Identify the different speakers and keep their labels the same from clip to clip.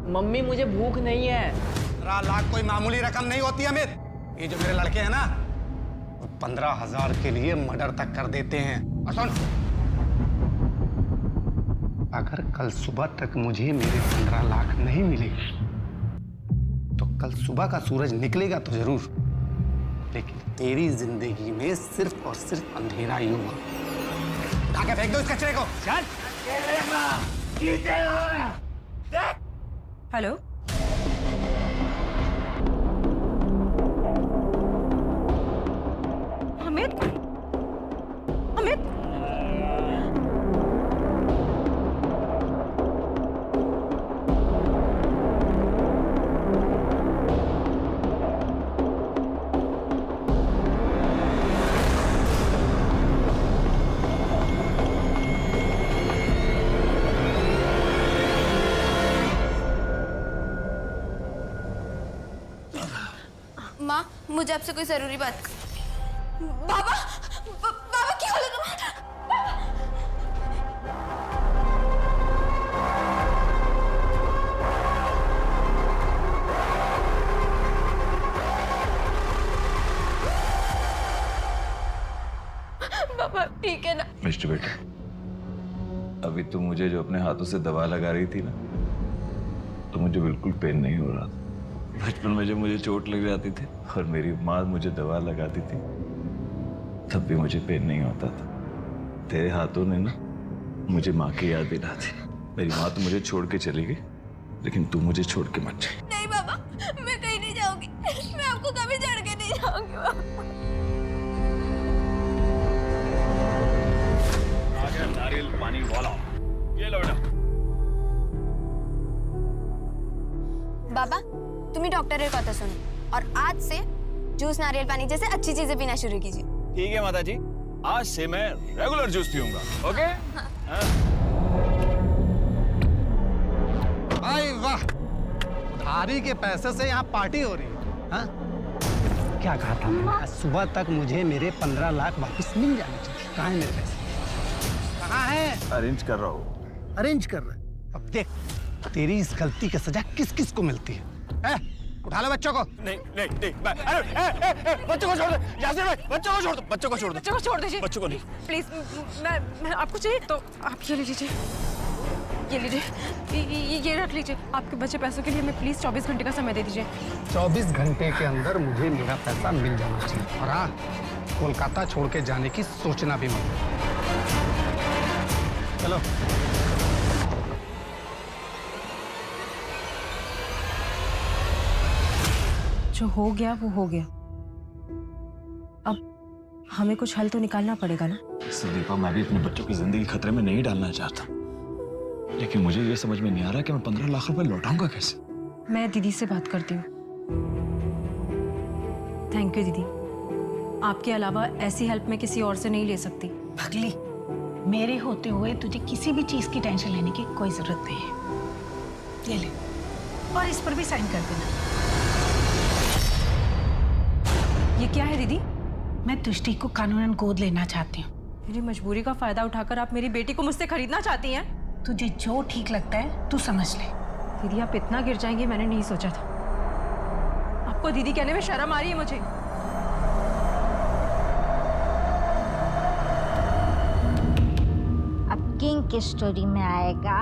Speaker 1: Mummy मुझे भूख नहीं है।
Speaker 2: 15 लाख कोई मामूली रकम नहीं होती अमित। ये जो मेरे लड़के हैं ना, वो 15,000 के लिए मर्डर तक कर देते हैं। और सुन, अगर कल सुबह तक मुझे मेरे 15 लाख नहीं मिले तो कल सुबह का सूरज निकलेगा तो जरूर, लेकिन तेरी जिंदगी में सिर्फ और सिर्फ अंधेरा ही होगा। उठा के फेंक दो इस कचरे को। चल।
Speaker 3: हेलो, अमित, अमित,
Speaker 4: माँ, मुझे आपसे कोई जरूरी बात। बाबा, बाबा क्या हाल है तुम्हारा? बाबा ठीक है ना?
Speaker 5: मिस्टर बेटा, अभी तुम मुझे जो अपने हाथों से दवा लगा रही थी ना, तो मुझे बिल्कुल पेन नहीं हो रहा था। बचपन में जब मुझे चोट लग जाती थी और मेरी माँ मुझे दवा लगाती थी, तब भी मुझे पेन नहीं होता था। तेरे हाथों ने ना मुझे माँ की याद दिला दी। मेरी माँ तो मुझे छोड़ के चली गई, लेकिन तू मुझे छोड़ के मत जा।
Speaker 4: नहीं बाबा, मैं कहीं नहीं जाऊंगी। मैं आपको कभी छोड़ के नहीं जाऊंगी बाबा।
Speaker 5: नारियल पानी वाला ये लो बेटा।
Speaker 4: बाबा, तुम्ही डॉक्टर कथा सुनो और आज से जूस नारियल पानी जैसे अच्छी चीजें पीना शुरू कीजिए।
Speaker 5: ठीक है माता जी, आज से मैं रेगुलर जूस पीऊंगा। ओके?
Speaker 2: भाई वाह, उधारी के पैसे से यहाँ पार्टी हो रही है। हाँ? क्या कहा था मैंने? आज सुबह तक मुझे मेरे 15 लाख वापस मिल जाने चाहिए। कहाँ है मेरे पैसे? कहाँ है?
Speaker 5: अरेंज कर रहा हूँ।
Speaker 2: अरेंज कर रहा है। अब देख, तेरी इस गलती की सजा किस किस को मिलती है? उठा लो बच्चों को।
Speaker 5: नहीं नहीं नहीं, अरे बच्चों को छोड़ दे यासिर भाई, बच्चों को छोड़ दो, बच्चों को छोड़ दो,
Speaker 3: बच्चों को छोड़ दीजिए,
Speaker 5: बच्चों को नहीं।
Speaker 3: प्लीज। मैं आपको चाहिए तो आप ये ले लीजिए, ये लीजिए, ये रख लीजिए। आपके बचे पैसों के लिए हमें प्लीज 24 घंटे का समय दे दीजिए।
Speaker 2: 24 घंटे के अंदर मुझे मेरा पैसा मिल जाना चाहिए। और हाँ, कोलकाता छोड़ के जाने की सोचना भी मत। चलो।
Speaker 3: जो हो गया वो हो गया, अब हमें कुछ हल तो निकालना पड़ेगा ना।
Speaker 5: संदीपा, मैं भी अपने बच्चों की जिंदगी खतरे में नहीं डालना चाहता, लेकिन मुझे ये समझ में नहीं आ रहा कि मैं 15 लाख रुपए लौटाऊंगा कैसे।
Speaker 3: मैं दीदी से बात करती हूँ। थैंक यू दीदी, आपके अलावा ऐसी हेल्प मैं किसी और से नहीं ले सकती।
Speaker 6: पगली, मेरे होते हुए तुझे किसी भी चीज की टेंशन लेने की कोई जरूरत नहीं है। ये ले, और इस पर भी साइन कर देना।
Speaker 3: ये क्या है दीदी?
Speaker 6: मैं तुष्टि को कानूनन गोद लेना चाहती हूँ।
Speaker 3: मेरी मजबूरी का फायदा उठाकर आप मेरी बेटी को मुझसे खरीदना चाहती हैं?
Speaker 6: तुझे जो ठीक लगता है तू समझ ले।
Speaker 3: दीदी आप इतना गिर जाएंगे मैंने नहीं सोचा था। आपको दीदी कहने में शर्म आ रही है मुझे।
Speaker 7: अब किंग की स्टोरी में आएगा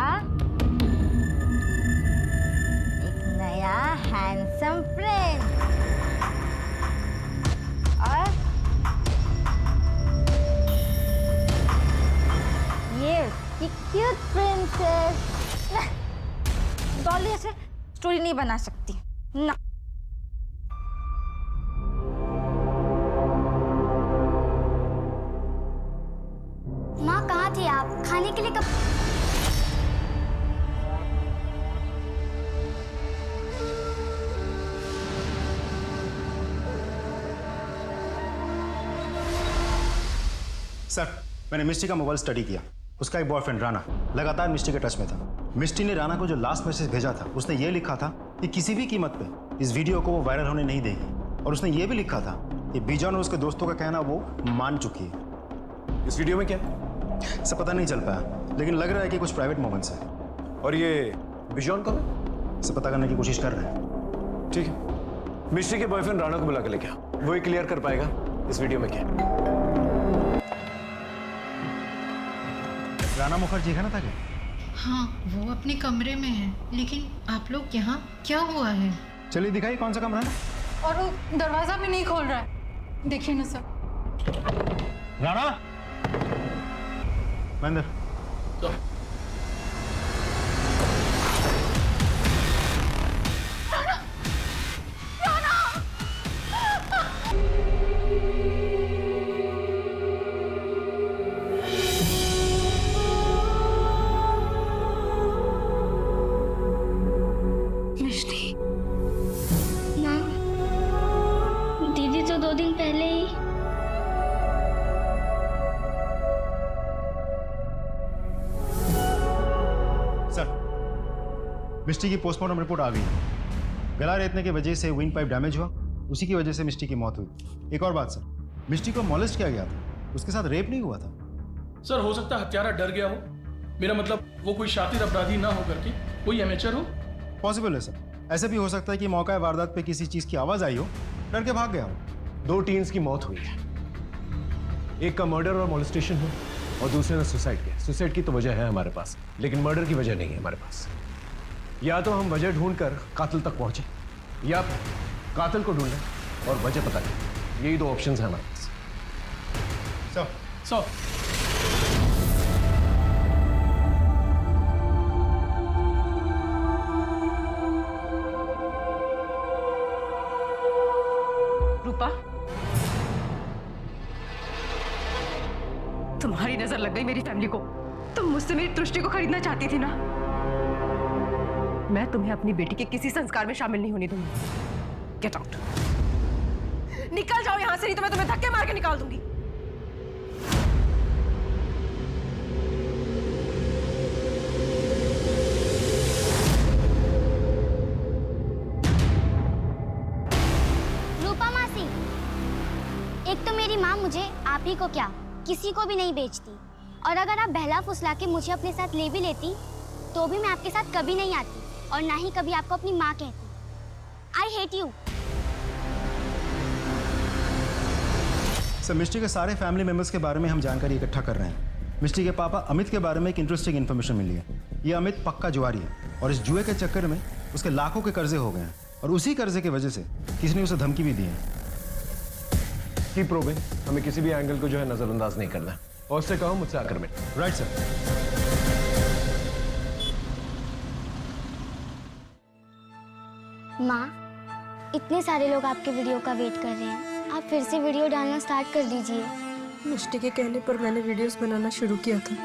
Speaker 7: एक नया हैंडसम फ्रेंड और ये उसकी क्यूट प्रिंसेस। डॉली ऐसे स्टोरी नहीं बना सकती ना। माँ कहाँ थे आप? खाने के लिए कब?
Speaker 8: सर, मैंने मिस्टी का मोबाइल स्टडी किया। उसका एक बॉयफ्रेंड राणा लगातार मिस्टी के टच में था। मिस्टी ने राणा को जो लास्ट मैसेज भेजा था, उसने ये लिखा था कि किसी भी कीमत पे इस वीडियो को वो वायरल होने नहीं देगी। और उसने ये भी लिखा था कि बिजॉन और उसके दोस्तों का कहना वो मान चुकी है।
Speaker 9: इस वीडियो में क्या?
Speaker 8: सब पता नहीं चल पाया, लेकिन लग रहा है कि कुछ प्राइवेट मोमेंट्स है।
Speaker 9: और ये बिजॉन कौन है?
Speaker 8: इसे पता करने की कोशिश कर रहे हैं।
Speaker 9: ठीक है, मिश्री के बॉयफ्रेंड राणा को बुला के लेके आओ, वो ही क्लियर कर पाएगा इस वीडियो में क्या है।
Speaker 8: राणा मुखर्जी है ना था क्या?
Speaker 10: हाँ, वो अपने कमरे में है, लेकिन आप लोग यहाँ क्या हुआ है?
Speaker 8: चलिए दिखाइए कौन सा कमरा है।
Speaker 10: और वो दरवाजा भी नहीं खोल रहा है, देखिए ना सर।
Speaker 8: राणा, महेंद्र,
Speaker 10: मिष्टी,
Speaker 7: माँ, दीदी तो 2 दिन पहले ही।
Speaker 8: सर, मिस्टी की पोस्टमार्टम रिपोर्ट आ गई है। गला रेतने की वजह से विंड पाइप डैमेज हुआ, उसी की वजह से मिस्टी की मौत हुई। एक और बात सर, मिस्टी को मॉलेस्ट किया गया था, उसके साथ रेप नहीं हुआ था।
Speaker 11: सर हो सकता है हत्यारा डर गया हो, मेरा मतलब वो कोई शातिर अपराधी ना हो करके कोई एमेचर हो।
Speaker 8: पॉसिबल है सर, ऐसा भी हो सकता है कि मौका वारदात पे किसी चीज की आवाज आई हो, डर के भाग गया हो।
Speaker 9: 2 टीन्स की मौत हुई है, एक का मर्डर और मोलेस्टेशन हुआ और दूसरे ने सुसाइड किया। सुसाइड की तो वजह है हमारे पास, लेकिन मर्डर की वजह नहीं है हमारे पास। या तो हम वजह ढूंढकर कातिल तक पहुंचे, या फिर कातिल को ढूंढें और वजह पता करें। यही 2 ऑप्शंस हैं हमारे पास।
Speaker 11: सर
Speaker 3: रूपा, तुम्हारी नजर लग गई मेरी फैमिली को। तुम मुझसे मेरी दृष्टि को खरीदना चाहती थी ना। मैं तुम्हें अपनी बेटी के किसी संस्कार में शामिल नहीं होने दूंगी। गेट आउट, निकल जाओ यहां से, नहीं तो मैं तुम्हें धक्के मार के निकाल दूंगी।
Speaker 7: रूपा मासी, एक तो मेरी माँ मुझे आप ही को क्या किसी को भी नहीं बेचती, और अगर आप बहला फुसला के मुझे अपने साथ ले भी लेती तो भी मैं आपके साथ कभी नहीं आती, और ना ही कभी आपको अपनी माँ कहती। I hate you.
Speaker 8: सर, मिस्टी के सारे फैमिली मेंबर्स के बारे में हम जानकारी इकट्ठा कर रहे हैं। मिस्टी के पापा अमित के बारे में एक इंटरेस्टिंग इन्फॉर्मेशन मिली है। ये अमित पक्का जुआरी है और इस जुए के चक्कर में उसके लाखों के कर्जे हो गए हैं, और उसी कर्जे की वजह से किसी ने उसे धमकी भी दी है।
Speaker 9: की प्रोबिंग, हमें किसी भी एंगल को जो है नजरअंदाज नहीं करना है, और उससे कहो मुझसे आकर मिल।
Speaker 8: Right sir.
Speaker 7: माँ, इतने सारे लोग आपके वीडियो का वेट कर रहे हैं, आप फिर से वीडियो डालना स्टार्ट कर दीजिए।
Speaker 3: मिष्टी के कहने पर मैंने वीडियोस बनाना शुरू किया था।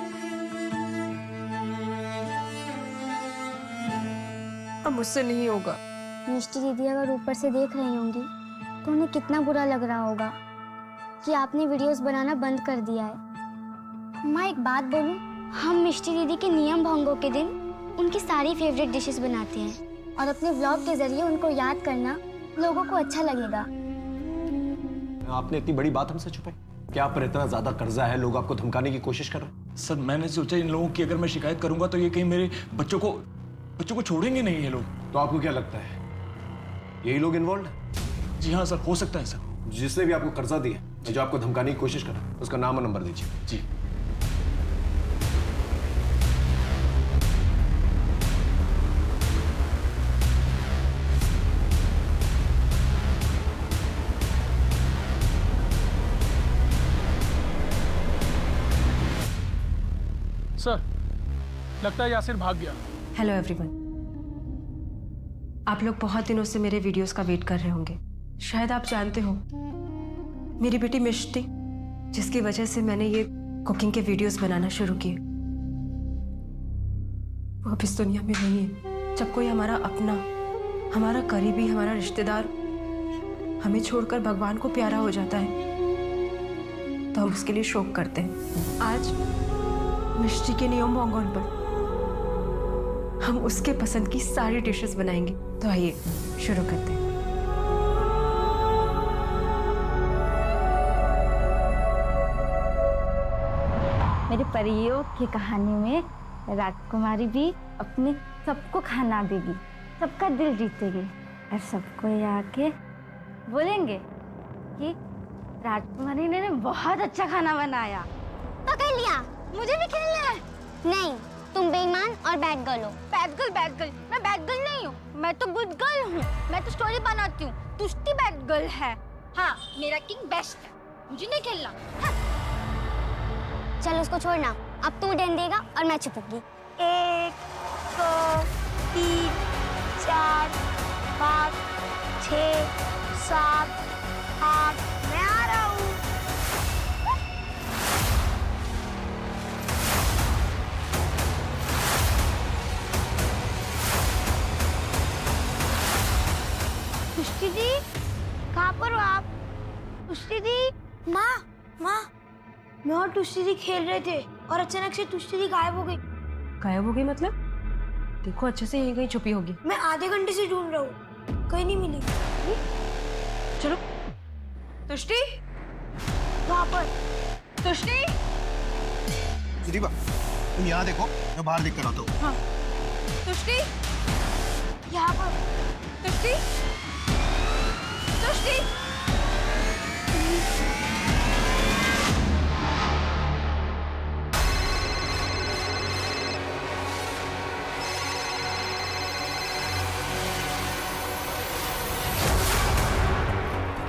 Speaker 3: अब मुझसे नहीं होगा।
Speaker 7: मिष्टी दीदी अगर ऊपर से देख रही होंगी तो उन्हें कितना बुरा लग रहा होगा कि आपने वीडियोस बनाना बंद कर दिया है। माँ, एक बात बोलूं, हम मिष्टी दीदी के नियम भंगों के दिन उनकी सारी फेवरेट डिशेस बनाते हैं, और अपने व्लॉग के जरिए उनको याद करना लोगों को अच्छा लगेगा।
Speaker 9: आपने इतनी बड़ी बात हमसे छुपाई? क्या आप पर इतना ज्यादा कर्जा है, लोग आपको धमकाने की कोशिश कर रहे हैं?
Speaker 11: सर मैंने सोचा इन लोगों की अगर मैं शिकायत करूंगा तो ये कहीं मेरे बच्चों को छोड़ेंगे नहीं ये लोग।
Speaker 9: तो आपको क्या लगता है यही लोग इन्वॉल्व है?
Speaker 11: जी हाँ सर, हो सकता है सर।
Speaker 9: जिसने भी आपको कर्जा दिया, जो आपको धमकाने की कोशिश कर रहा है, उसका नाम और नंबर दीजिए।
Speaker 11: जी सर, लगता है यासिर भाग गया।
Speaker 3: हेलो एवरीवन, आप लोग बहुत दिनों से मेरे वीडियोस का वेट कर रहे होंगे। शायद आप जानते हो, मेरी बेटी मिष्टी, जिसकी वजह से मैंने ये कुकिंग के वीडियोस बनाना शुरू किए, वो अब इस दुनिया में नहीं है। जब कोई हमारा अपना, हमारा करीबी, हमारा रिश्तेदार हमें छोड़कर भगवान को प्यारा हो जाता है तो हम उसके लिए शोक करते हैं। आज मिष्टी के नियम भंगों पर हम उसके पसंद की सारी डिशेस बनाएंगे। तो आइए शुरू करते हैं।
Speaker 12: मेरे परियों की कहानी में राजकुमारी भी अपने सबको खाना देगी,
Speaker 7: सबका दिल जीतेंगे और सबको ये आके बोलेंगे कि राजकुमारी ने बहुत अच्छा खाना बनाया।
Speaker 4: पकड़ लिया, मुझे भी खेलना है। नहीं, तुम बेईमान और बैड गर्ल हो। Bad girl? मैं बैड गर्ल नहीं हूँ, मैं तो गुड गर्ल हूँ। मैं तो स्टोरी बनाती हूँ। तुष्टि बैड गर्ल है। हाँ, मेरा किंग बेस्ट है, मुझे नहीं खेलना। हाँ। चल उसको छोड़ना, अब तू डैन देगा और मैं छुपूंगी। 1 2 3 4 5 6 7 8 मैं आ रहा हूँ। तुष्टि दी, कहाँ पर हो आप? तुष्टि दी, माँ मैं और तुष्टि दी खेल रहे थे और अचानक से तुष्टि दी गायब हो गई।
Speaker 3: गायब हो गई मतलब? देखो अच्छे से यहीं कहीं छुपी होगी।
Speaker 7: मैं आधे घंटे से ढूंढ रहा हूँ, कहीं नहीं मिली।
Speaker 3: चलो। तुष्टि,
Speaker 7: वहाँ पर।
Speaker 3: तुष्टि।
Speaker 8: सुदीपा, तुम यहाँ देखो, मैं बाहर देख कर आता हूँ।
Speaker 3: हाँ। तुष्टि,
Speaker 7: यहाँ पर।
Speaker 3: तुष्टि, तुष्टि।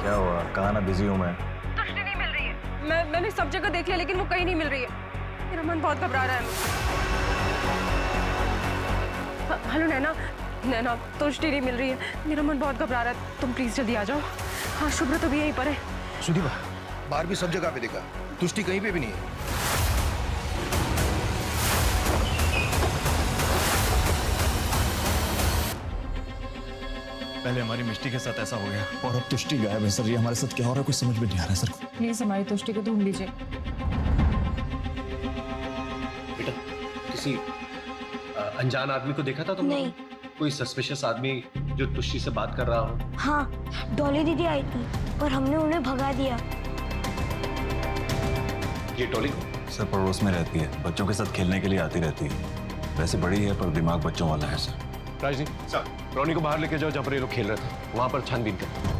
Speaker 5: क्या हुआ? कहाँ ना बिजी हूँ मैं।
Speaker 3: तुष्टि नहीं मिल रही है। मैंने सब जगह देख लिया लेकिन वो कहीं नहीं मिल रही है। मेरा मन बहुत घबरा रहा है। हेलो नैना, तुष्टि नहीं मिल रही है। मेरा मन बहुत घबरा रहा है। तुम प्लीज जल्दी आ जाओ। हाँ, शुभ्र तो भी यहीं पर है।
Speaker 8: सुदीपा, बाहर भी सब जगह पे देखा, तुष्टि कहीं पे भी नहीं है।
Speaker 12: पहले हमारी मिष्टी के साथ ऐसा हो गया और अब तुष्टि गायब है सर। ये हमारे साथ क्या हो रहा है कुछ समझ में नहीं आ रहा है सर।
Speaker 3: प्लीज हमारी तुष्टि को ढूंढ लीजिए।
Speaker 9: बेटा, किसी अनजान आदमी को देखा था तुमने?
Speaker 7: नहीं।
Speaker 9: कोई सस्पिशियस आदमी जो तुष्टि से बात कर रहा हो?
Speaker 7: हाँ, डॉली दीदी आई थी पर हमने उन्हें भगा दिया।
Speaker 9: ये टोली
Speaker 5: सर पड़ोस में रहती है, बच्चों के साथ खेलने के लिए आती रहती है। वैसे बड़ी है पर दिमाग बच्चों वाला है सर।
Speaker 9: राजनी सर, रोनी को बाहर लेके जाओ जहाँ पर ये लोग खेल रहे थे, वहां पर छानबीन कर।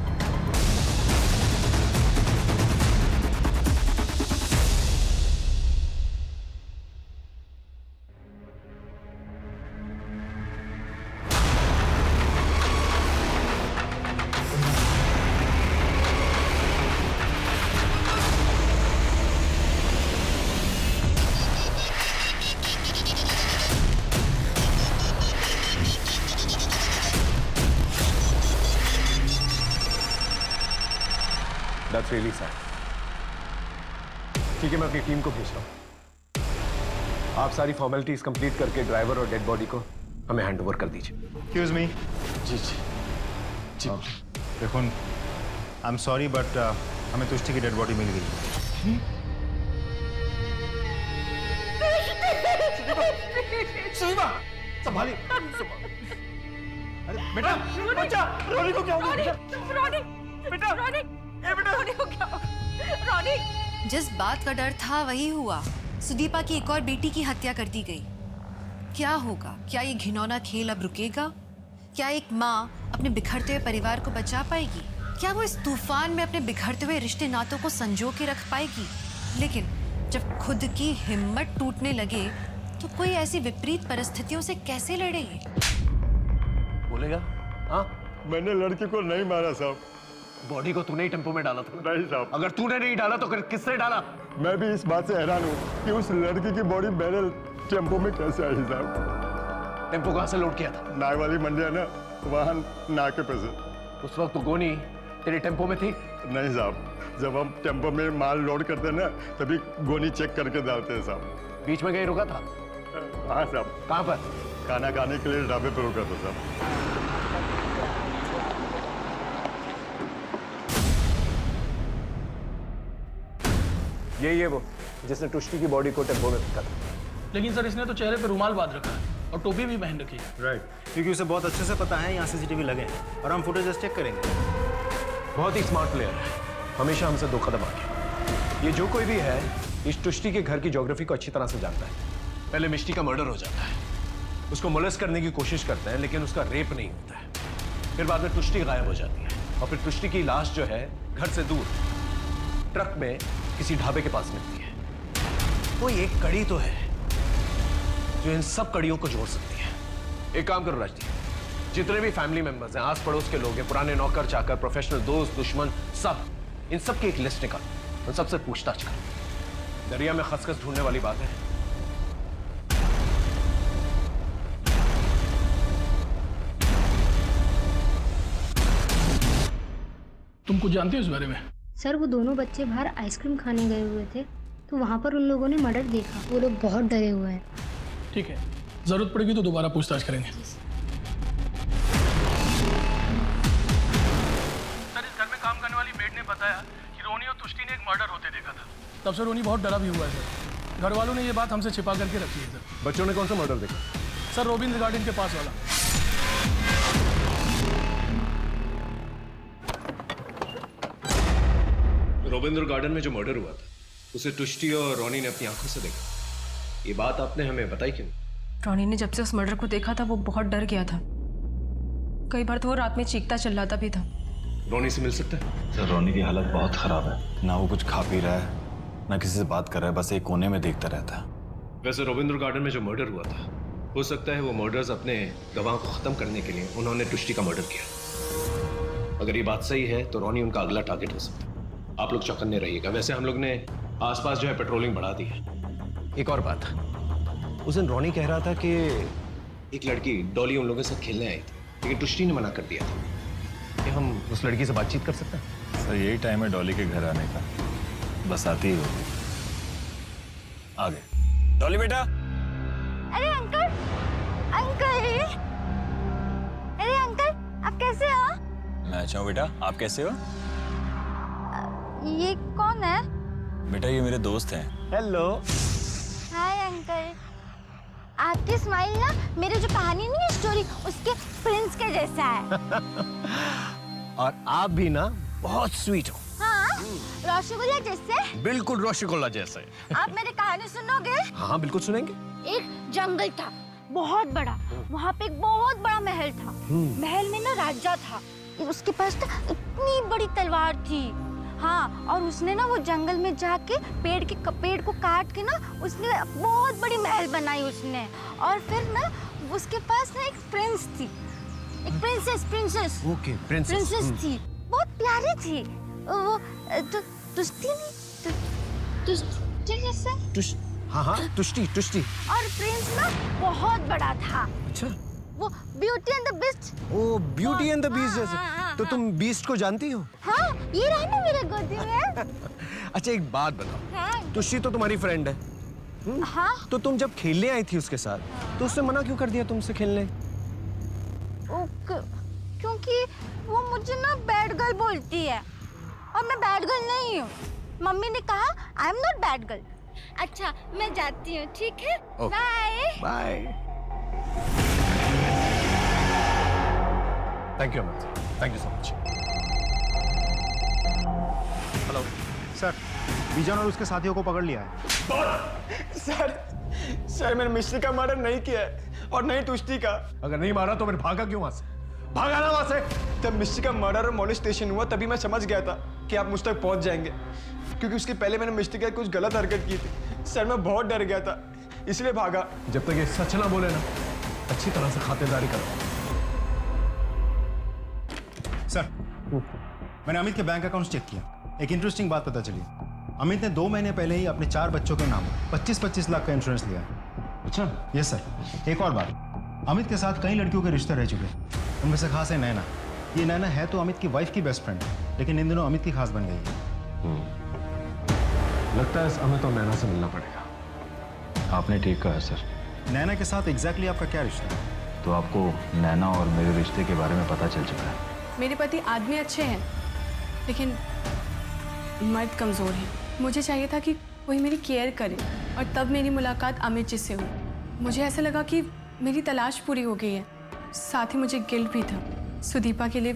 Speaker 9: That's really sad. ठीक है, मैं अपनी टीम को भेज रहा हूँ। आप सारी फॉर्मेलिटीज कंप्लीट करके ड्राइवर और डेड बॉडी को हमें हैंड ओवर कर दीजिए।
Speaker 8: Excuse me.
Speaker 9: जी।
Speaker 8: देखो, आई एम सॉरी बट हमें तुष्टि की डेड बॉडी मिल गई।
Speaker 9: सुदीपा, संभालिए। अरे बेटा, बच्चा, रोनी को क्या हो गया? बेटा,
Speaker 3: रोनी को क्या हो? रोनी।
Speaker 13: जिस बात का डर था वही हुआ। सुदीपा की एक और बेटी की हत्या कर दी गई। क्या होगा? क्या ये घिनौना खेल अब रुकेगा? क्या एक माँ अपने बिखरते हुए परिवार को बचा पाएगी? क्या वो इस तूफान में अपने बिखरते हुए रिश्ते नातों को संजो के रख पाएगी? लेकिन जब खुद की हिम्मत टूटने लगे तो कोई ऐसी विपरीत परिस्थितियों से कैसे लड़ेगी?
Speaker 9: बोलेगा? हाँ,
Speaker 12: मैंने लड़की को नहीं मारा साहब।
Speaker 9: बॉडी को तूने ही टेम्पो में डाला था?
Speaker 12: नहीं साहब।
Speaker 9: अगर तूने नहीं डाला तो किसने डाला?
Speaker 12: मैं भी इस बात से हैरान हूँ कि उस लड़की की बॉडी मेरे टेम्पो में कैसे आई साहब।
Speaker 9: टेम्पो कहाँ से लोड किया था?
Speaker 12: नाय वाली मंडी है ना, वहाँ नाके पे से।
Speaker 9: उस वक्त तो गोनी तेरे टेम्पो में थी?
Speaker 12: नहीं साहब, जब हम टेम्पो में माल लोड करते हैं ना तभी गोनी चेक करके डालते हैं साहब।
Speaker 9: बीच में कहीं रुका था?
Speaker 12: हाँ साहब।
Speaker 9: कहाँ पर?
Speaker 12: खाना खाने के लिए ढाबे पर रुका था साहब।
Speaker 9: यही है वो जिसने तुष्टि की बॉडी को टेम्पो में फेंका था।
Speaker 11: लेकिन सर इसने तो चेहरे पे रुमाल बांध रखा है और टोपी भी पहन रखी है।
Speaker 8: राइट, क्योंकि उसे बहुत अच्छे से पता है यहाँ सीसीटीवी लगे हैं और हम फुटेज चेक करेंगे।
Speaker 9: बहुत ही स्मार्ट प्लेयर है, हमेशा हमसे 2 कदम आगे। ये जो कोई भी है इस तुष्टि के घर की ज्योग्राफी को अच्छी तरह से जानता है। पहले मिष्टी का मर्डर हो जाता है, उसको मोलेस्ट करने की कोशिश करते हैं, लेकिन उसका रेप नहीं होता है। फिर बाद में तुष्टि गायब हो जाती है और फिर तुष्टि की लाश जो है घर से दूर ट्रक में किसी ढाबे के पास मिलती है। कोई एक कड़ी तो है जो इन सब कड़ियों को जोड़ सकती है। एक काम करो राजदीप, जितने भी फैमिली मेंबर्स हैं, आस पड़ोस के लोग हैं, पुराने नौकर चाकर, प्रोफेशनल दोस्त दुश्मन, सब, इन सब की एक लिस्ट निकाल, उन सबसे पूछताछ करो। दरिया में खसखस ढूंढने वाली बात है।
Speaker 11: तुम कुछ जानते हो इस बारे में?
Speaker 14: सर वो दोनों बच्चे बाहर आइसक्रीम खाने गए हुए थे, तो वहाँ पर उन लोगों ने मर्डर देखा। वो लोग बहुत डरे हुए हैं।
Speaker 11: ठीक है, जरूरत पड़ेगी तो दोबारा पूछताछ करेंगे। सर, इस घर में काम करने वाली मेड ने बताया कि रोनी और तुष्टि ने एक मर्डर होते देखा था। तब से रोनी बहुत डरा भी हुआ है सर। घर वालों ने ये बात हमसे छिपा करके रखी है सर।
Speaker 9: बच्चों ने कौन सा मर्डर देखा?
Speaker 11: सर, रोबिन गार्डन के पास वाला।
Speaker 9: रोबिंद्र गार्डन में जो मर्डर हुआ था उसे तुष्टि और रोनी ने अपनी आंखों से देखा। ये बात आपने हमें बताई क्यों?
Speaker 3: रोनी ने जब से उस मर्डर को देखा था वो बहुत डर गया था। कई बार तो वो रात में चीखता चिल्लाता भी था।
Speaker 9: रोनी से मिल सकता है?
Speaker 5: सर, रोनी की हालत बहुत खराब है। ना वो कुछ खा पी रहा है, ना किसी से बात कर रहा है, बस एक कोने में देखता रहता है।
Speaker 9: वैसे रोबिंद्र गार्डन में जो मर्डर हुआ था, हो सकता है वो मर्डर्स अपने गवाह को खत्म करने के लिए उन्होंने तुष्टि का मर्डर किया। अगर ये बात सही है तो रोनी उनका अगला टारगेट हो सकता है। आप लोग चौकन्ने रहिएगा। वैसे हम लोग ने आसपास जो है पेट्रोलिंग बढ़ा दी है। एक और बात, उस दिन रोनी कह रहा था कि एक लड़की डॉली उन लोगों के साथ खेलने आई थी, लेकिन तुष्टि ने मना कर दिया था। कि हम उस लड़की से बातचीत कर सकते हैं?
Speaker 5: सर, यही टाइम है डॉली के घर आने का, बस आती ही होगी। आ गए। डॉली बेटा।
Speaker 4: अरे अंकल, अंकल, अरे अंकल, आप कैसे हो?
Speaker 5: मैं अच्छा हूँ बेटा, आप कैसे हो?
Speaker 4: ये कौन है?
Speaker 5: बेटा, ये मेरे दोस्त हैं।
Speaker 9: हेलो।
Speaker 4: Hi uncle. आपकी स्माइल ना मेरी जो कहानी नहीं है स्टोरी उसके प्रिंस के जैसा है।
Speaker 9: और आप भी ना बहुत स्वीट हो।
Speaker 4: हाँ, रसगुल्ला जैसे।
Speaker 9: बिल्कुल रसगुल्ला जैसे।
Speaker 4: आप मेरी कहानी सुनोगे?
Speaker 9: हाँ, बिल्कुल सुनेंगे।
Speaker 4: एक जंगल था बहुत बड़ा, वहाँ पे एक बहुत बड़ा महल था। महल में ना राजा था, उसके पास ना इतनी बड़ी तलवार थी। हाँ, और उसने ना वो जंगल में जाके पेड़ को काट के ना उसने बहुत बड़ी महल बनाई उसने। और फिर ना उसके पास ना एक प्रिंस थी, एक प्रिंसेस।
Speaker 9: ओके,
Speaker 4: प्रिंसेस थी, बहुत प्यारी थी वो। तुष्टि जैसे।
Speaker 9: हाँ, तुष्टि।
Speaker 4: और प्रिंस ना बहुत बड़ा था।
Speaker 9: अच्छा,
Speaker 4: वो ब्यूटी एंड द बीस्ट।
Speaker 9: ओ, ब्यूटी एंड द बीस्ट जैसे। तो तुम बीस्ट को जानती हो?
Speaker 4: हाँ, ये रहा ना मेरे गोदी में।
Speaker 9: अच्छा, एक बात बताओ।
Speaker 4: हाँ।
Speaker 9: तुष्टि तो तुम्हारी फ्रेंड है।
Speaker 4: हाँ।
Speaker 9: तो तुम जब खेलने आई थी उसके साथ, तो उसने मना क्यों कर दिया तुमसे खेलने?
Speaker 4: क्योंकि वो मुझे ना बैड गर्ल बोलती है और मैं बैड गर्ल नहीं हूँ। मम्मी ने कहा I am not bad girl. अच्छा, मैं जाती हूँ, ठीक है? Bye
Speaker 9: bye. Thank you Amit, thank you so much. Hello
Speaker 8: sir, बीजन और उसके साथियों को पकड़ लिया है।
Speaker 12: सर, मैंने मिस्टी का मर्डर नहीं किया है और नहीं तुष्टि का।
Speaker 9: अगर नहीं मारा तो फिर भागा क्यों वहां से? भागा ना वहां से।
Speaker 12: जब मिस्टी का मर्डर और मोलेस्टेशन हुआ तभी मैं समझ गया था कि आप मुझ तक पहुंच जाएंगे, क्योंकि उसके पहले मैंने मिस्टी के कुछ गलत हरकत की थी। सर, मैं बहुत डर गया था, इसलिए भागा।
Speaker 9: जब तक ये सच ना बोले ना, अच्छी तरह से खातिरदारी करो।
Speaker 8: सर, मैंने अमित के बैंक अकाउंट चेक किया। एक इंटरेस्टिंग बात पता चली। अमित ने 2 महीने पहले ही अपने 4 बच्चों के नाम 25-25 लाख का इंश्योरेंस लिया है।
Speaker 9: अच्छा?
Speaker 8: Yes sir. एक और बात, अमित के साथ कई लड़कियों के रिश्ते रह चुके हैं। उनमें से खास है नैना। ये नैना है तो अमित की वाइफ की बेस्ट फ्रेंड, लेकिन इन दिनों अमित की खास बन गई है।
Speaker 9: लगता है अमित और नैना से मिलना पड़ेगा।
Speaker 5: आपने ठीक कहा सर।
Speaker 8: नैना के साथ एग्जैक्टली आपका क्या रिश्ता है?
Speaker 5: तो आपको नैना और मेरे रिश्ते के बारे में पता चल चुका है।
Speaker 3: मेरे पति आदमी अच्छे हैं, लेकिन मर्द कमज़ोर है। मुझे चाहिए था कि कोई मेरी केयर करे, और तब मेरी मुलाकात अमित जी से हुई। मुझे ऐसा लगा कि मेरी तलाश पूरी हो गई है। साथ ही मुझे गिल्ट भी था। सुदीपा के लिए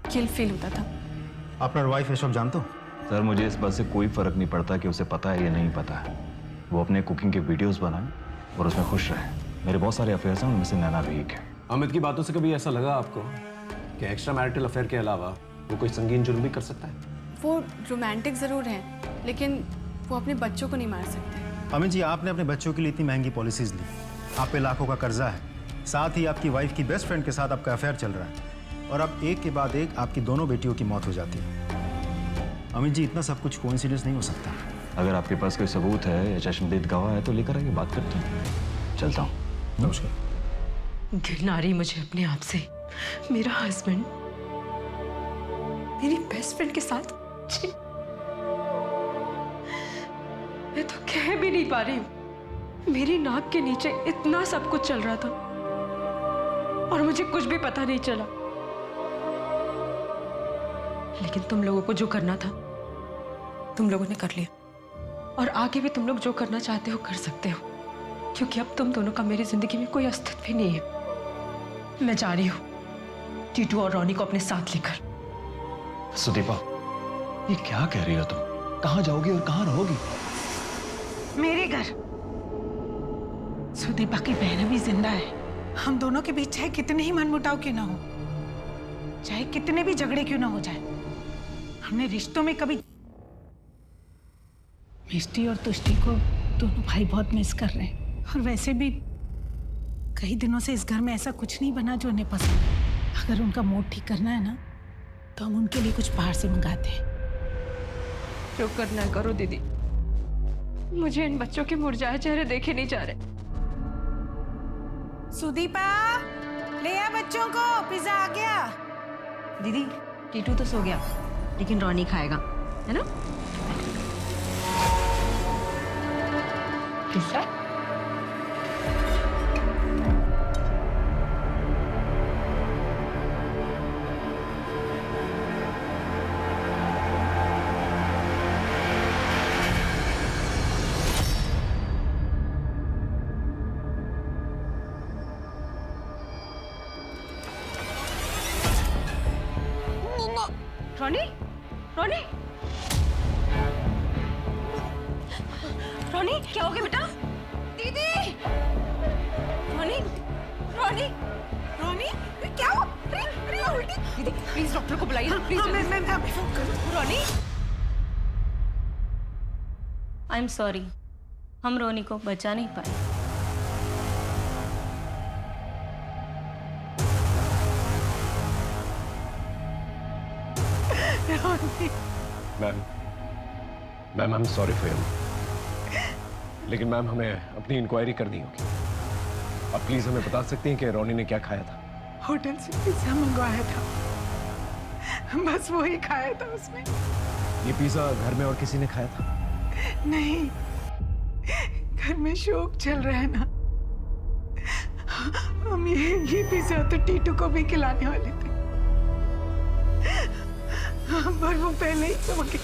Speaker 3: गिल्ट फील होता था।
Speaker 8: आपका वाइफ ये सब जानते हो?
Speaker 5: सर, मुझे इस बात से कोई फर्क नहीं पड़ता कि उसे पता है या नहीं पता है। वो अपने कुकिंग के वीडियोस बनाए और उसमें खुश रहे। मेरे बहुत सारे अफेयर्स हैं, उनमें से नैना भी एक है।
Speaker 9: अमित की बातों से कभी ऐसा लगा आपको कि एक्स्ट्रा मैरिटल अफेयर के अलावा वो कोई संगीन जुर्म भी कर सकता है?
Speaker 15: वो रोमांटिक ज़रूर हैं, लेकिन वो अपने बच्चों को नहीं मार सकते।
Speaker 8: अमित जी, आपने अपने बच्चों के लिए इतनी महंगी पॉलिसीज ली, आप पे लाखों का कर्जा है, साथ ही आपकी वाइफ की बेस्ट फ्रेंड के साथ आपका अफेयर चल रहा है, और अब एक के बाद एक आपकी दोनों बेटियों की मौत हो जाती है। अमित जी, इतना सब कुछ कोइंसिडेंस नहीं हो सकता।
Speaker 5: अगर आपके पास कोई सबूत है या चश्मदीद गवाह है तो लेकर आइए, बात करते हैं। चलता हूँ।
Speaker 8: नमस्कार।
Speaker 3: घिन आ रही मुझे अपने आप से। मेरा हस्बैंड मेरी बेस्ट फ्रेंड के साथ छी। मैं तो कह भी नहीं पा रही हूँ। मेरी नाक के नीचे इतना सब कुछ चल रहा था और मुझे कुछ भी पता नहीं चला। लेकिन तुम लोगों को जो करना था तुम लोगों ने कर लिया, और आगे भी तुम लोग जो करना चाहते हो कर सकते हो, क्योंकि अब तुम दोनों का मेरी जिंदगी में कोई अस्तित्व ही नहीं है। मैं जा रही हूँ टीटू और रोनी को अपने साथ लेकर।
Speaker 5: सुदीपा, ये क्या कह रही हो तुम? कहाँ जाओगी और कहाँ रहोगी?
Speaker 6: मेरे घर। सुदीपा की बहन भी जिंदा है। हम दोनों के बीच चाहे कितने ही मनमुटाव क्यों ना हो, चाहे कितने भी झगड़े क्यों ना हो जाए, हमने रिश्तों में कभी। मिष्टी और तुष्टी को दोनों भाई बहुत मिस कर रहे हैं, और वैसे भी कई दिनों से इस घर में ऐसा कुछ नहीं बना जो उन्हें पसंद है। अगर उनका मूड ठीक करना है ना, तो हम उनके लिए कुछ बाहर से मंगाते हैं।
Speaker 3: जो करना है करो दीदी, मुझे इन बच्चों के मुरझाए चेहरे देखे नहीं जा रहे।
Speaker 6: सुदीपा, ले आ बच्चों को, पिज्जा आ गया।
Speaker 3: दीदी टीटू तो सो गया, लेकिन रोनी खाएगा, है ना? पिज्जा? रोनी, रोनी, रोनी, क्या हो गया बेटा? दीदी, रोनी, रोनी, रोनी, क्या हो? अरे उल्टी। दीदी प्लीज डॉक्टर को बुलाइए, प्लीज। मैं फोन करूं। रोनी,
Speaker 16: आई एम सॉरी, हम रोनी को बचा नहीं पाए।
Speaker 9: Ma'am I am sorry for you, लेकिन मैम हमें अपनी इंक्वायरी करनी होगी। आप प्लीज हमें बता सकती हैं कि रोनी ने क्या खाया था?
Speaker 6: होटल से पिज्जा मंगवाया था, बस वो ही खाया था उसने।
Speaker 9: ये पिज्जा घर में और किसी ने खाया था?
Speaker 6: नहीं, घर में शोक चल रहा है ना, हम ये पिज्जा तो टीटू को भी खिलाने वाले थे, पर वो पहले ही सो गई।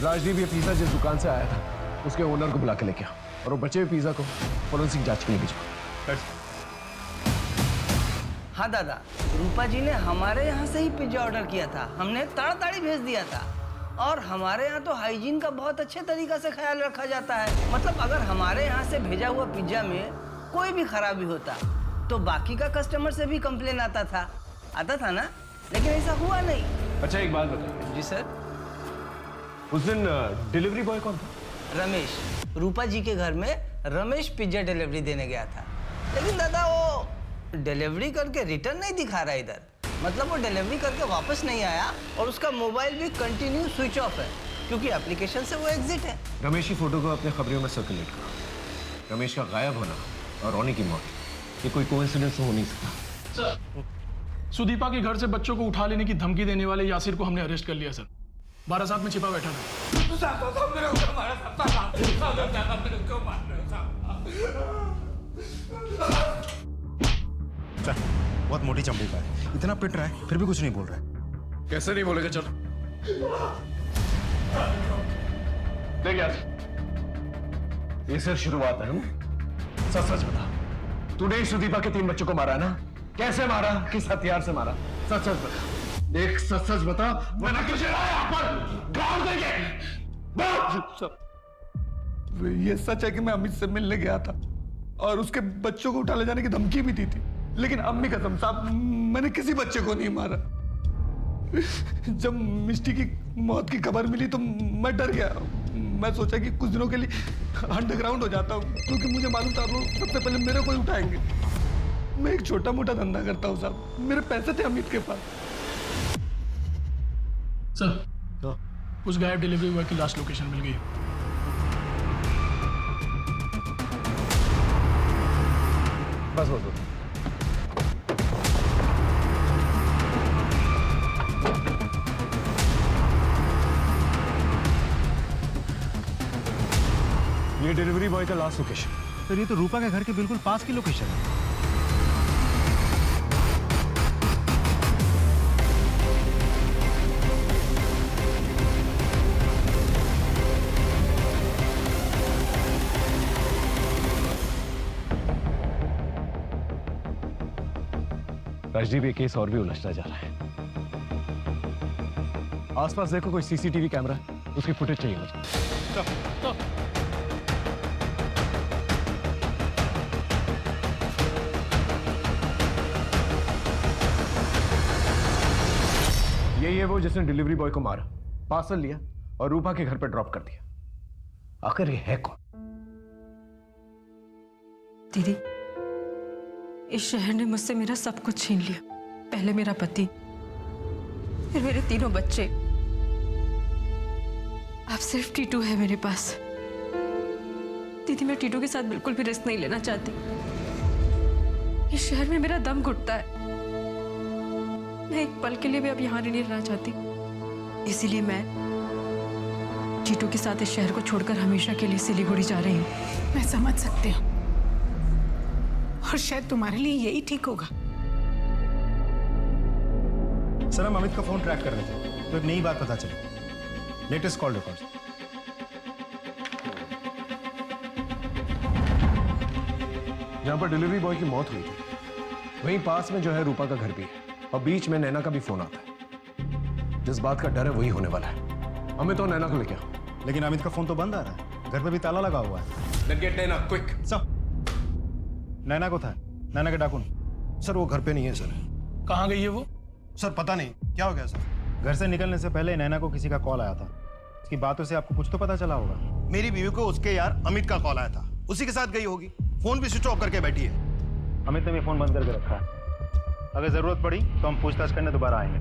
Speaker 9: राजदीप, ये पिज्जा जिस दुकान से आया था उसके ओनर को बुला के लेके आओ, और वो बचे हुए पिज्जा को फोरेंसिक जांच के लिए भिजवाओ।
Speaker 1: हाँ दादा, रूपा जी ने हमारे यहाँ से ही पिज्जा ऑर्डर किया था, हमने ताड़ाताड़ी भेज दिया था। और हमारे यहाँ तो हाइजीन का बहुत अच्छे तरीका से ख्याल रखा जाता है। मतलब अगर हमारे यहाँ से भेजा हुआ पिज्जा में कोई भी खराबी होता तो बाकी का कस्टमर से भी कंप्लेन आता था ना, लेकिन ऐसा हुआ नहीं।
Speaker 9: अच्छा एक बात बताइए।
Speaker 1: जी सर।
Speaker 9: उस दिन डिलीवरी बॉय कौन था?
Speaker 1: रमेश, रूपा जी के घर में रमेश पिज्जा डिलीवरी देने गया था, लेकिन दादा वो डिलीवरी करके रिटर्न नहीं दिखा रहा इधर। मतलब वो डिलीवरी करके वापस नहीं आया, और उसका मोबाइल भी कंटिन्यू स्विच ऑफ है, क्योंकि एप्लीकेशन से वो एग्जिट है।
Speaker 9: रमेश की फोटो को अपने खबरों में सर्कुलेट करो। रमेश का गायब होना और रोनी की मौत, ये कोई कोइंसिडेंस हो नहीं सकता।
Speaker 11: सर, सुदीपा के घर से बच्चों को उठा लेने की धमकी देने वाले यासिर को हमने अरेस्ट कर लिया सर। 12/7 में छिपा बैठा था।
Speaker 8: बहुत मोटी चमड़ी का है, इतना पिट रहा है फिर भी कुछ नहीं बोल रहा है।
Speaker 9: कैसे नहीं बोलेगा? चल देख यार, ये सिर्फ शुरुआत है। सच सच बता, तूने सुदीपा के 3 बच्चों को मारा है ना? कैसे मारा, किस हथियार से मारा? सच सच बता, देख सच सच बता, वरना तुझे यहाँ पर गाड़ देंगे।
Speaker 17: ये सच है कि मैं अमित से मिलने गया था
Speaker 11: और उसके बच्चों को उठा ले जाने की धमकी भी दी थी, लेकिन अम्मी कसम साहब मैंने किसी बच्चे को नहीं मारा। जब मिष्टी की मौत की खबर मिली तो मैं डर गया। मैं सोचा कि कुछ दिनों के लिए अंडरग्राउंड हो जाता हूँ, क्योंकि मुझे मालूम था वो सबसे पहले मेरे को ही उठाएंगे। मैं एक छोटा मोटा धंधा करता हूँ साहब, मेरे पैसे थे अमित के पास। सर, उस गायब डिलीवरी बॉय की लास्ट लोकेशन मिल गई।
Speaker 9: बस बस ये डिलीवरी बॉय का लास्ट लोकेशन।
Speaker 8: सर ये तो रूपा के घर के बिल्कुल पास की लोकेशन है।
Speaker 9: राजदीप, ये केस और भी उलझता जा रहा है। आसपास देखो कोई सीसीटीवी कैमरा, उसकी फुटेज चाहिए मुझे। यही है वो जिसने डिलीवरी बॉय को मारा, पार्सल लिया और रूपा के घर पर ड्रॉप कर दिया। आखिर ये है कौन?
Speaker 3: दीदी, इस शहर ने मुझसे मेरा सब कुछ छीन लिया। पहले मेरा पति, फिर मेरे तीनों बच्चे, अब सिर्फ टीटू है मेरे पास। दीदी, मैं टीटू के साथ बिल्कुल भी रिस्क नहीं लेना चाहती। इस शहर में मेरा दम घुटता है। मैं एक पल के लिए भी अब यहाँ नहीं रहना चाहती। इसीलिए मैं टीटू के साथ इस शहर को छोड़कर हमेशा के लिए सिलीगुड़ी जा रही हूँ।
Speaker 6: मैं समझ सकती हूँ, और शायद तुम्हारे लिए यही ठीक होगा।
Speaker 8: सर, हम अमित का फोन ट्रैक कर रहे थे तो एक नई बात पता चली। Latest call record.
Speaker 9: जहां पर डिलीवरी बॉय की मौत हुई थी वहीं पास में जो है रूपा का घर भी है, और बीच में नैना का भी फोन आता है। जिस बात का डर है वही होने वाला है। अमित और नैना को लेके आओ।
Speaker 8: लेकिन अमित का फोन तो बंद आ रहा है, घर पे भी ताला लगा हुआ है।
Speaker 9: Let's get Naina, quick।
Speaker 8: Sir, Naina को था, नैना के डाकू।
Speaker 9: सर वो घर पे नहीं है सर।
Speaker 11: कहाँ गई है वो?
Speaker 9: सर पता नहीं, क्या हो गया सर?
Speaker 8: घर से निकलने से पहले नैना को किसी का कॉल आया था। उसकी बातों से आपको कुछ तो पता चला होगा।
Speaker 2: मेरी बीवी को उसके यार अमित का कॉल आया था, उसी के साथ गई होगी। फोन भी स्विच ऑफ करके बैठी है।
Speaker 8: अमित ने भी फोन बंद करके रखा है। अगर जरूरत पड़ी तो हम पूछताछ करने दोबारा आएंगे।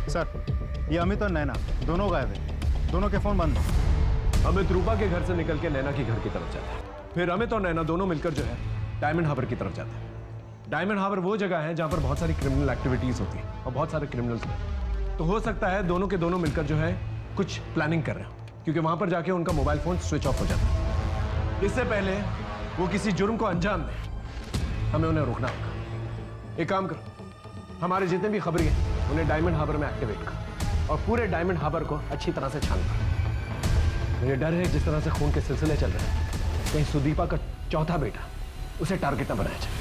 Speaker 8: सर, ये अमित और नैना दोनों गायब हैं। दोनों के फोन बंद हैं।
Speaker 9: अमित रूपा के घर से निकल के नैना के घर की तरफ जाता है, फिर अमित और नैना दोनों मिलकर जो है डायमंड हार्बर की तरफ जाते हैं। डायमंड हार्बर वो जगह है जहां पर बहुत सारी क्रिमिनल एक्टिविटीज होती है और बहुत सारे क्रिमिनल्स हैं। तो हो सकता है दोनों के दोनों मिलकर जो है कुछ प्लानिंग कर रहे हो, क्योंकि वहां पर जाके उनका मोबाइल फोन स्विच ऑफ हो जाता है। इससे पहले वो किसी जुर्म को अंजाम दें, हमें उन्हें रोकना होगा। एक काम करो, हमारे जितने भी खबरी हैं उन्हें डायमंड हार्बर में एक्टिवेट करो और पूरे डायमंड हार्बर को अच्छी तरह से छान करो। मुझे डर है जिस तरह से खून के सिलसिले चल रहे हैं, कहीं सुदीपा का चौथा बेटा उसे टारगेट न बनाया जाए।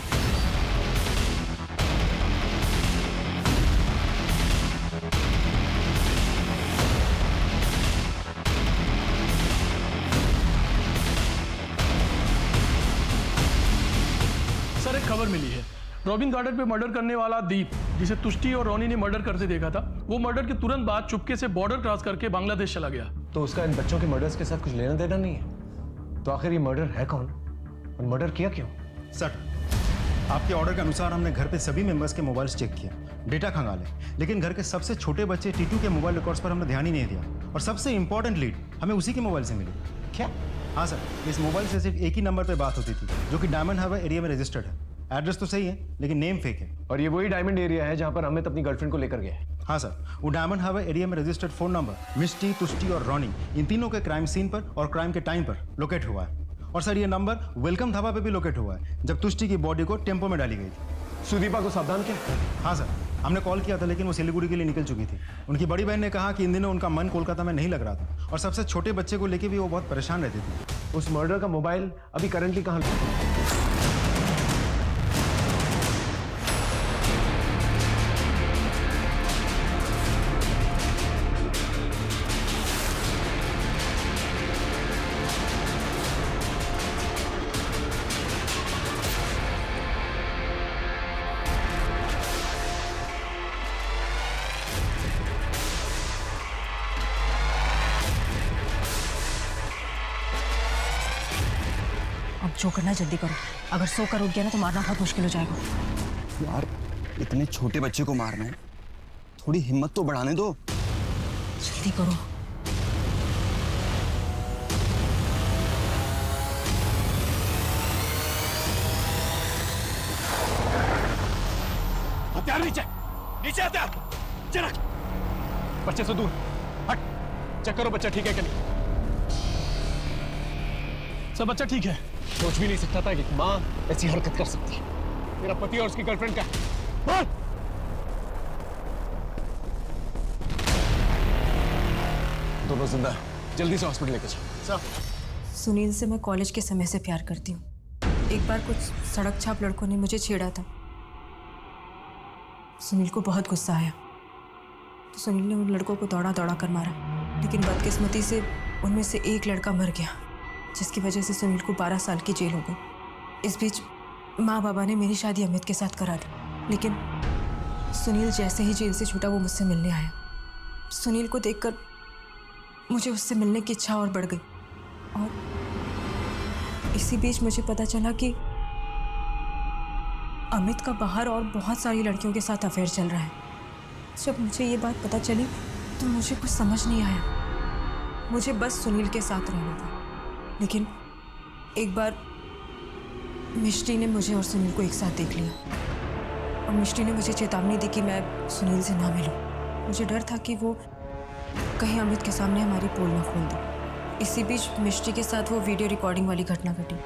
Speaker 11: सर, एक खबर मिली है। रॉबिन गार्डन पे मर्डर करने वाला दीप, जिसे तुष्टि और रोनी ने मर्डर करते देखा था, वो मर्डर के तुरंत बाद चुपके से बॉर्डर क्रॉस करके बांग्लादेश चला गया।
Speaker 9: तो उसका इन बच्चों के मर्डर्स के साथ कुछ लेना देना नहीं है। तो आखिर ये मर्डर है कौन और मर्डर किया क्यों?
Speaker 8: सर, आपके ऑर्डर के अनुसार हमने घर पे सभी मेंबर्स के मोबाइल्स चेक किया, डेटा खंगाले, लेकिन घर के सबसे छोटे बच्चे टीटू के मोबाइल रिकॉर्ड्स पर हमने ध्यान ही नहीं दिया। और सबसे इंपॉर्टेंट लीड हमें उसी के मोबाइल से मिली।
Speaker 9: क्या?
Speaker 8: हाँ सर, इस मोबाइल से सिर्फ एक ही नंबर पे बात होती थी, जो कि डायमंड हार्बर एरिया में रजिस्टर्ड है। एड्रेस तो सही है लेकिन नेम फेक है।
Speaker 9: और ये वही डायमंड एरिया है जहां पर अमित अपनी गर्लफ्रेंड को लेकर गया है।
Speaker 8: हाँ सर, वो डायमंड हार्बर एरिया में रजिस्टर्ड फोन नंबर मिष्टी, तुष्टि और रोनी, इन तीनों के क्राइम सीन पर और क्राइम के टाइम पर लोकेट हुआ है। और सर, ये नंबर वेलकम धाबा पे भी लोकेट हुआ है, जब तुष्टि की बॉडी को टेम्पो में डाली गई थी।
Speaker 9: सुदीपा को सावधान किया?
Speaker 8: हाँ सर, हमने कॉल किया था लेकिन वो सिलीगुड़ी के लिए निकल चुकी थी। उनकी बड़ी बहन ने कहा कि इन दिनों उनका मन कोलकाता में नहीं लग रहा था, और सबसे छोटे बच्चे को लेकर भी वो बहुत परेशान रहती थी।
Speaker 9: उस मर्डर का मोबाइल अभी करंटली कहाँ है?
Speaker 3: जो करना जल्दी करो, अगर सो कर उठ गया ना तो मारना बहुत मुश्किल हो जाएगा।
Speaker 17: यार इतने छोटे बच्चे को मारना है, थोड़ी हिम्मत तो बढ़ाने दो।
Speaker 3: जल्दी करो।
Speaker 9: हथियार नीचे, नीचे हथियार, नीचे रख। बच्चे से दूर हट, चेक करो बच्चा ठीक है कि नहीं। सब बच्चा ठीक है। सोच भी नहीं सकता था कि माँ ऐसी हरकत कर सकती है। मेरा पति और उसकी गर्लफ्रेंड का बोल। दोनों जिंदा है, जल्दी से हॉस्पिटल लेके जाओ।
Speaker 3: सुनील से मैं कॉलेज के समय से प्यार करती हूँ। एक बार कुछ सड़क छाप लड़कों ने मुझे छेड़ा था। सुनील को बहुत गुस्सा आया तो सुनील ने उन लड़कों को दौड़ा दौड़ा कर मारा, लेकिन बदकिस्मती से उनमें से एक लड़का मर गया, जिसकी वजह से सुनील को 12 साल की जेल हो गई। इस बीच माँ बाबा ने मेरी शादी अमित के साथ करा दी, लेकिन सुनील जैसे ही जेल से छूटा वो मुझसे मिलने आया। सुनील को देखकर मुझे उससे मिलने की इच्छा और बढ़ गई, और इसी बीच मुझे पता चला कि अमित का बाहर और बहुत सारी लड़कियों के साथ अफेयर चल रहा है। जब मुझे ये बात पता चली तो मुझे कुछ समझ नहीं आया। मुझे बस सुनील के साथ रहना था, लेकिन एक बार मिष्टी ने मुझे और सुनील को एक साथ देख लिया, और मिष्टी ने मुझे चेतावनी दी कि मैं सुनील से ना मिलूं। मुझे डर था कि वो कहीं अमित के सामने हमारी पोल ना खोल दे। इसी बीच मिष्टी के साथ वो वीडियो रिकॉर्डिंग वाली घटना घटी।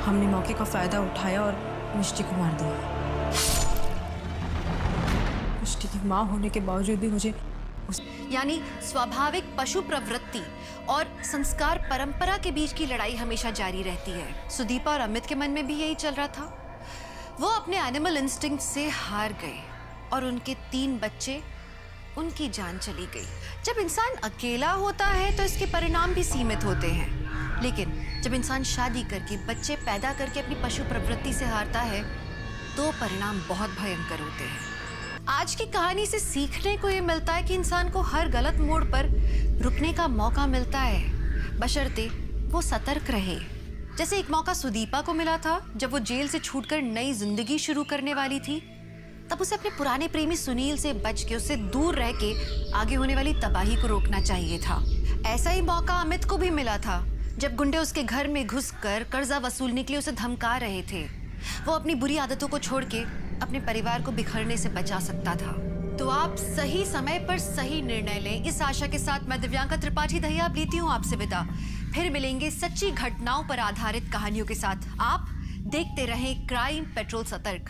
Speaker 3: हमने मौके का फायदा उठाया और मिष्टी को मार दिया। मिष्टी की माँ होने के बावजूद भी मुझे
Speaker 13: यानी स्वाभाविक पशु प्रवृत्ति और संस्कार परंपरा के बीच की लड़ाई हमेशा जारी रहती है। सुदीपा और अमित के मन में भी यही चल रहा था। वो अपने एनिमल इंस्टिंक्ट से हार गए और उनके 3 बच्चे, उनकी जान चली गई। जब इंसान अकेला होता है तो इसके परिणाम भी सीमित होते हैं, लेकिन जब इंसान शादी करके बच्चे पैदा करके अपनी पशु प्रवृत्ति से हारता है तो परिणाम बहुत भयंकर होते हैं। आज की कहानी से सीखने को ये मिलता है कि इंसान को हर गलत मोड़ पर रुकने का मौका मिलता है, बशर्ते वो सतर्क रहे। जैसे एक मौका सुदीपा को मिला था जब वो जेल से छूटकर नई जिंदगी शुरू करने वाली थी। तब उसे अपने पुराने प्रेमी सुनील से बच के, उससे दूर रह के आगे होने वाली तबाही को रोकना चाहिए था। ऐसा ही मौका अमित को भी मिला था जब गुंडे उसके घर में घुसकर कर्जा वसूलने के लिए उसे धमका रहे थे। वो अपनी बुरी आदतों को छोड़ के अपने परिवार को बिखरने से बचा सकता था। तो आप सही समय पर सही निर्णय लें, इस आशा के साथ मैं दिव्यांका त्रिपाठी दहिया लेती हूँ आपसे विदा। फिर मिलेंगे सच्ची घटनाओं पर आधारित कहानियों के साथ। आप देखते रहें क्राइम पेट्रोल सतर्क।